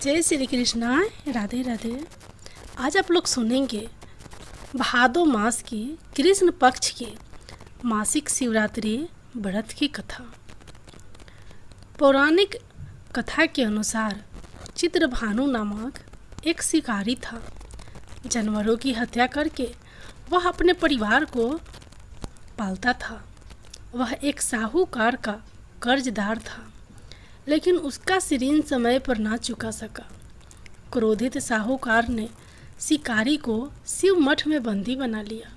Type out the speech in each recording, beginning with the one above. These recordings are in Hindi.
जय श्री कृष्णा। राधे राधे। आज आप लोग सुनेंगे भादो मास की कृष्ण पक्ष की मासिक शिवरात्रि व्रत की कथा। पौराणिक कथा के अनुसार चित्रभानु नामक एक शिकारी था। जानवरों की हत्या करके वह अपने परिवार को पालता था। वह एक साहूकार का कर्जदार था, लेकिन उसका ऋण समय पर ना चुका सका। क्रोधित साहूकार ने शिकारी को शिव मठ में बंदी बना लिया।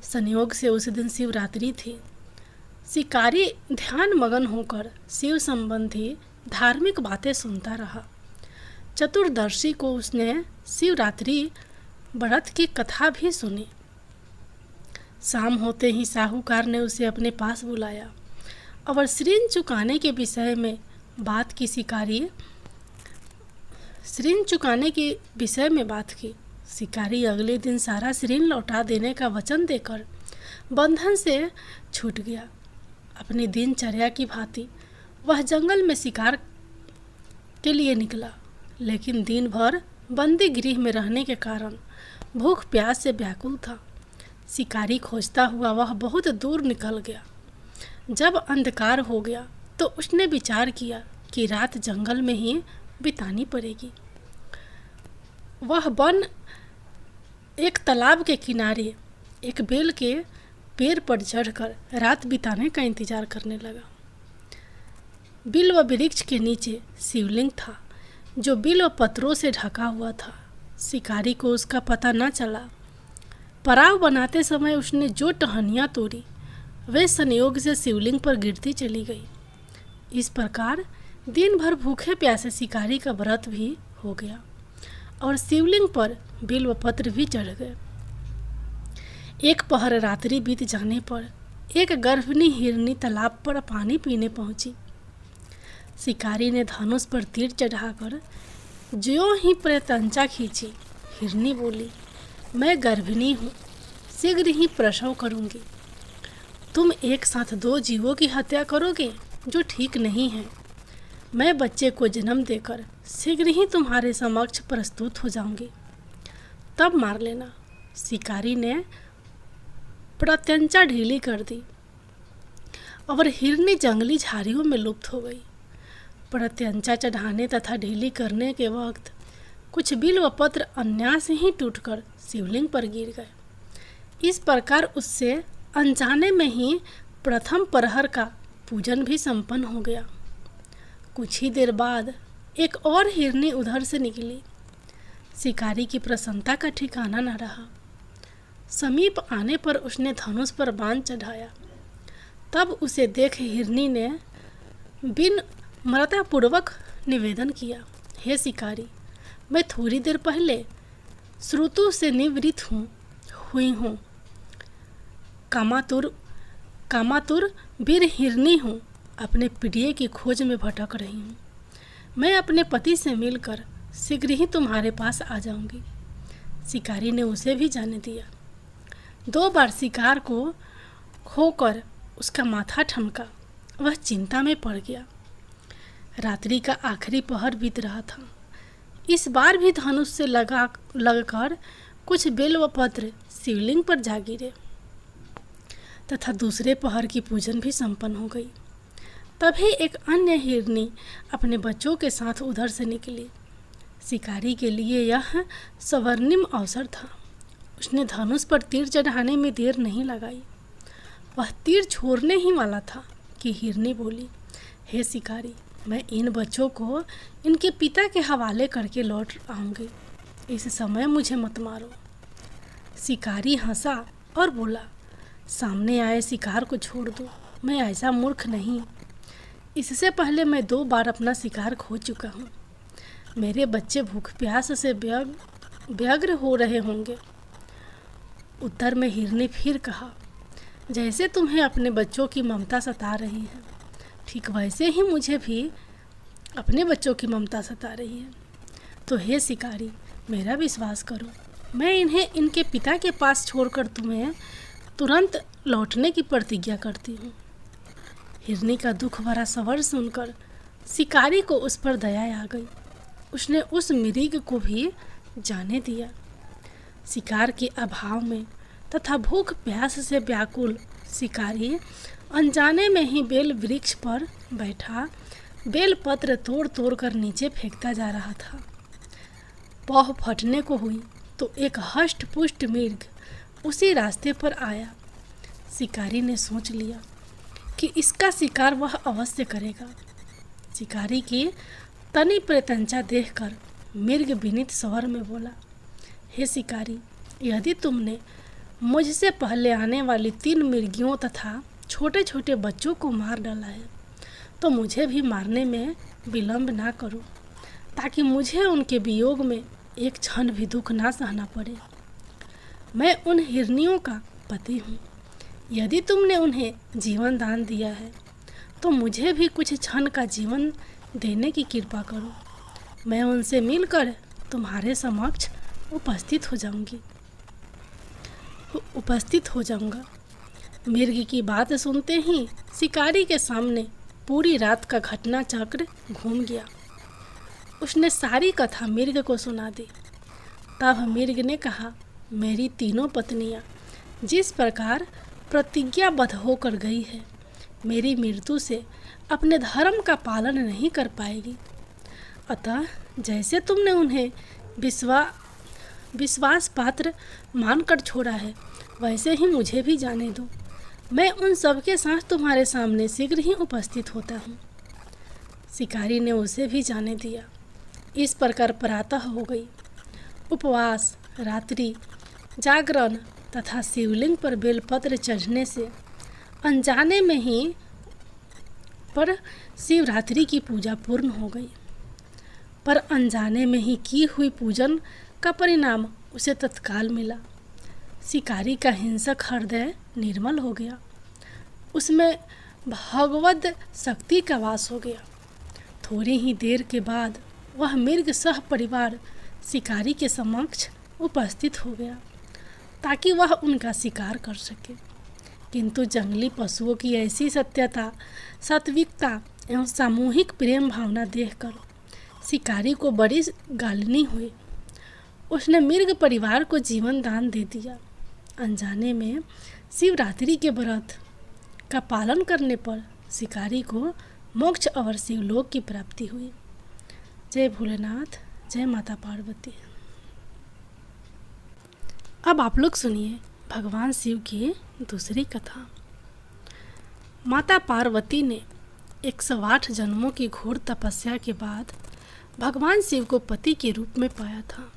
संयोग से उस दिन शिवरात्रि थी। शिकारी ध्यान मगन होकर शिव संबंधी धार्मिक बातें सुनता रहा। चतुर्दशी को उसने शिवरात्रि व्रत की कथा भी सुनी। शाम होते ही साहूकार ने उसे अपने पास बुलाया और ऋण चुकाने के विषय में बात की। ऋण चुकाने के विषय में बात की। शिकारी अगले दिन सारा ऋण लौटा देने का वचन देकर बंधन से छूट गया। अपनी दिनचर्या की भांति वह जंगल में शिकार के लिए निकला, लेकिन दिन भर बंदी गृह में रहने के कारण भूख प्यास से व्याकुल था। शिकारी खोजता हुआ वह बहुत दूर निकल गया। जब अंधकार हो गया तो उसने विचार किया कि रात जंगल में ही बितानी पड़ेगी। वह वन एक तालाब के किनारे एक बेल के पेड़ पर चढ़कर रात बिताने का इंतजार करने लगा। बिल्व वृक्ष के नीचे शिवलिंग था, जो बिल्व पत्रों से ढका हुआ था। शिकारी को उसका पता न चला। पड़ाव बनाते समय उसने जो टहनियाँ तोड़ी वे संयोग से शिवलिंग पर गिरती चली गई। इस प्रकार दिन भर भूखे प्यासे शिकारी का व्रत भी हो गया और शिवलिंग पर बिल्व पत्र भी चढ़ गए। एक पहर रात्रि बीत जाने पर एक गर्भिणी हिरनी तालाब पर पानी पीने पहुंची। शिकारी ने धनुष पर तीर चढ़ाकर ज्यों ही प्रत्यंचा खींची। हिरनी बोली, मैं गर्भिणी हूँ, शीघ्र ही प्रसव करूँगी। तुम एक साथ दो जीवों की हत्या करोगे जो ठीक नहीं है। मैं बच्चे को जन्म देकर शीघ्र ही तुम्हारे समक्ष प्रस्तुत हो जाऊंगी, तब मार लेना। शिकारी ने प्रत्यंचा ढीली कर दी और हिरनी जंगली झाड़ियों में लुप्त हो गई। प्रत्यंचा चढ़ाने तथा ढीली करने के वक्त कुछ बिल्व पत्र अन्यास ही टूटकर शिवलिंग पर गिर गए। इस प्रकार उससे अनजाने में ही प्रथम प्रहर का पूजन भी संपन्न हो गया। कुछ ही देर बाद एक और हिरनी उधर से निकली। शिकारी की प्रसन्नता का ठिकाना न रहा। समीप आने पर उसने धनुष पर बाण चढ़ाया। तब उसे देख हिरनी ने विनम्रतापूर्वक निवेदन किया, हे शिकारी, मैं थोड़ी देर पहले श्रुतु से निवृत्त हुई हूँ। कामातुर वीर हिरनी हूँ। अपने प्रिय की खोज में भटक रही हूँ। मैं अपने पति से मिलकर शीघ्र ही तुम्हारे पास आ जाऊंगी। शिकारी ने उसे भी जाने दिया। 2 बार शिकार को खोकर उसका माथा ठनका। वह चिंता में पड़ गया। रात्रि का आखिरी पहर बीत रहा था। इस बार भी धनुष से लगकर कुछ बेल व पत्र शिवलिंग पर जा गिरे तथा दूसरे पहर की पूजन भी संपन्न हो गई। तभी एक अन्य हिरनी अपने बच्चों के साथ उधर से निकली। शिकारी के लिए यह स्वर्णिम अवसर था। उसने धनुष पर तीर चढ़ाने में देर नहीं लगाई। वह तीर छोड़ने ही वाला था कि हिरनी बोली, हे शिकारी, मैं इन बच्चों को इनके पिता के हवाले करके लौट आऊँगी। इस समय मुझे मत मारो। शिकारी हंसा और बोला, सामने आए शिकार को छोड़ दो। मैं ऐसा मूर्ख नहीं। इससे पहले मैं 2 बार अपना शिकार खो चुका हूँ। मेरे बच्चे भूख प्यास से व्यग्र हो रहे होंगे। उत्तर में हिरनी फिर कहा, जैसे तुम्हें अपने बच्चों की ममता सता रही है, ठीक वैसे ही मुझे भी अपने बच्चों की ममता सता रही है। तो हे शिकारी, मेरा विश्वास करो, मैं इन्हें इनके पिता के पास छोड़कर तुम्हें तुरंत लौटने की प्रतिज्ञा करती हूँ। हिरनी का दुख भरा स्वर सुनकर शिकारी को उस पर दया आ गई। उसने उस मृग को भी जाने दिया। शिकार के अभाव में तथा भूख प्यास से व्याकुल शिकारी अनजाने में ही बेल वृक्ष पर बैठा बेल पत्र तोड़ तोड़ कर नीचे फेंकता जा रहा था। पौह फटने को हुई तो एक हष्ट पुष्ट मृग उसी रास्ते पर आया। शिकारी ने सोच लिया कि इसका शिकार वह अवश्य करेगा। शिकारी की तनी प्रत्यंचा देखकर मृग विनीत स्वर में बोला, हे शिकारी, यदि तुमने मुझसे पहले आने वाली 3 मृगियों तथा छोटे छोटे बच्चों को मार डाला है तो मुझे भी मारने में विलंब ना करो, ताकि मुझे उनके वियोग में एक क्षण भी दुख ना सहना पड़े। मैं उन हिरनियों का पति हूँ। यदि तुमने उन्हें जीवन दान दिया है तो मुझे भी कुछ क्षण का जीवन देने की कृपा करो। मैं उनसे मिलकर तुम्हारे समक्ष उपस्थित हो जाऊंगा। मृग की बात सुनते ही शिकारी के सामने पूरी रात का घटना चक्र घूम गया। उसने सारी कथा मृग को सुना दी। तब मृग ने कहा, मेरी तीनों पत्नियां जिस प्रकार प्रतिज्ञाबद्ध होकर गई है, मेरी मृत्यु से अपने धर्म का पालन नहीं कर पाएगी। अतः जैसे तुमने उन्हें विश्वास पात्र मानकर छोड़ा है, वैसे ही मुझे भी जाने दो। मैं उन सबके साथ तुम्हारे सामने शीघ्र ही उपस्थित होता हूँ। शिकारी ने उसे भी जाने दिया। इस प्रकार प्रातः हो गई। उपवास, रात्रि जागरण तथा शिवलिंग पर बेलपत्र चढ़ने से अनजाने में ही पर शिवरात्रि की पूजा पूर्ण हो गई। पर अनजाने में ही की हुई पूजन का परिणाम उसे तत्काल मिला। शिकारी का हिंसक हृदय निर्मल हो गया। उसमें भगवद शक्ति का वास हो गया। थोड़ी ही देर के बाद वह मृग सह परिवार शिकारी के समक्ष उपस्थित हो गया ताकि वह उनका शिकार कर सके। किंतु जंगली पशुओं की ऐसी सत्यता, सात्विकता एवं सामूहिक प्रेम भावना देखकर शिकारी को बड़ी गालनी हुई। उसने मृग परिवार को जीवन दान दे दिया। अनजाने में शिवरात्रि के व्रत का पालन करने पर शिकारी को मोक्ष और शिवलोक की प्राप्ति हुई। जय भोलेनाथ, जय माता पार्वती। अब आप लोग सुनिए भगवान शिव की दूसरी कथा। माता पार्वती ने 108 जन्मों की घोर तपस्या के बाद भगवान शिव को पति के रूप में पाया था।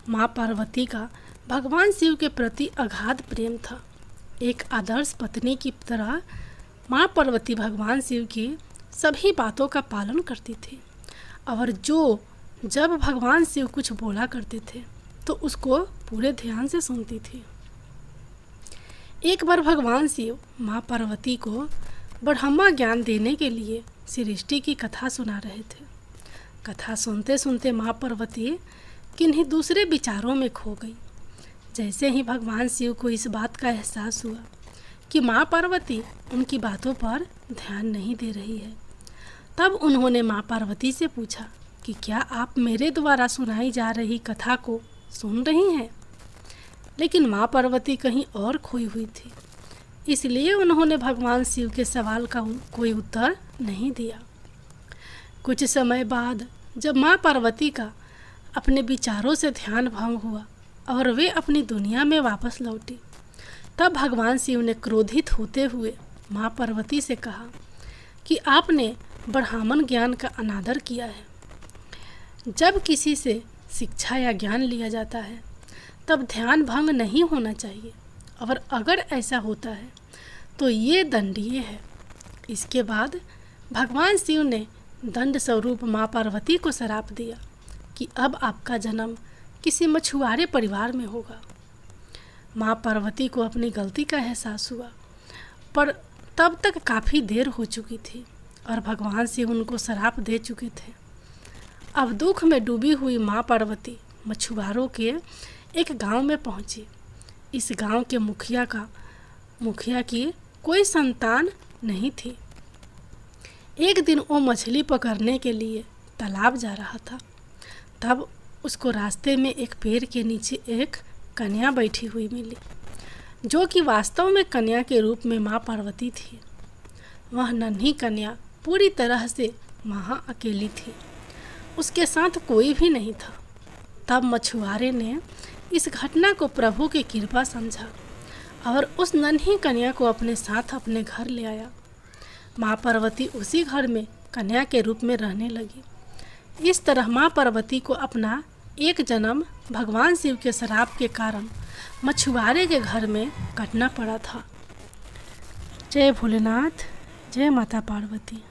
माँ पार्वती का भगवान शिव के प्रति अगाध प्रेम था। एक आदर्श पत्नी की तरह माँ पार्वती भगवान शिव की सभी बातों का पालन करती थी और जब भगवान शिव कुछ बोला करते थे तो उसको पूरे ध्यान से सुनती थी। एक बार भगवान शिव माँ पार्वती को ब्रह्मा ज्ञान देने के लिए सृष्टि की कथा सुना रहे थे। कथा सुनते सुनते माँ पार्वती किन्हीं दूसरे विचारों में खो गई। जैसे ही भगवान शिव को इस बात का एहसास हुआ कि माँ पार्वती उनकी बातों पर ध्यान नहीं दे रही है, तब उन्होंने माँ पार्वती से पूछा कि क्या आप मेरे द्वारा सुनाई जा रही कथा को सुन रही हैं? लेकिन माँ पार्वती कहीं और खोई हुई थी, इसलिए उन्होंने भगवान शिव के सवाल का कोई उत्तर नहीं दिया। कुछ समय बाद जब माँ पार्वती का अपने विचारों से ध्यान भंग हुआ और वे अपनी दुनिया में वापस लौटी, तब भगवान शिव ने क्रोधित होते हुए माँ पार्वती से कहा कि आपने ब्राह्मण ज्ञान का अनादर किया है। जब किसी से शिक्षा या ज्ञान लिया जाता है तब ध्यान भंग नहीं होना चाहिए, और अगर ऐसा होता है तो ये दंडनीय है। इसके बाद भगवान शिव ने दंड स्वरूप माँ पार्वती को श्राप दिया कि अब आपका जन्म किसी मछुआरे परिवार में होगा। माँ पार्वती को अपनी गलती का एहसास हुआ, पर तब तक काफ़ी देर हो चुकी थी और भगवान शिव उनको श्राप दे चुके थे। अब दुख में डूबी हुई माँ पार्वती मछुआरों के एक गांव में पहुंची। इस गांव के मुखिया की कोई संतान नहीं थी। एक दिन वो मछली पकड़ने के लिए तालाब जा रहा था। तब उसको रास्ते में एक पेड़ के नीचे एक कन्या बैठी हुई मिली, जो कि वास्तव में कन्या के रूप में माँ पार्वती थी। वह नन्ही कन्या पूरी तरह से वहाँ अकेली थी, उसके साथ कोई भी नहीं था। तब मछुआरे ने इस घटना को प्रभु की कृपा समझा और उस नन्ही कन्या को अपने साथ अपने घर ले आया। माँ पार्वती उसी घर में कन्या के रूप में रहने लगी। इस तरह माँ पार्वती को अपना एक जन्म भगवान शिव के श्राप के कारण मछुआरे के घर में कटना पड़ा था। जय भोलेनाथ, जय माता पार्वती।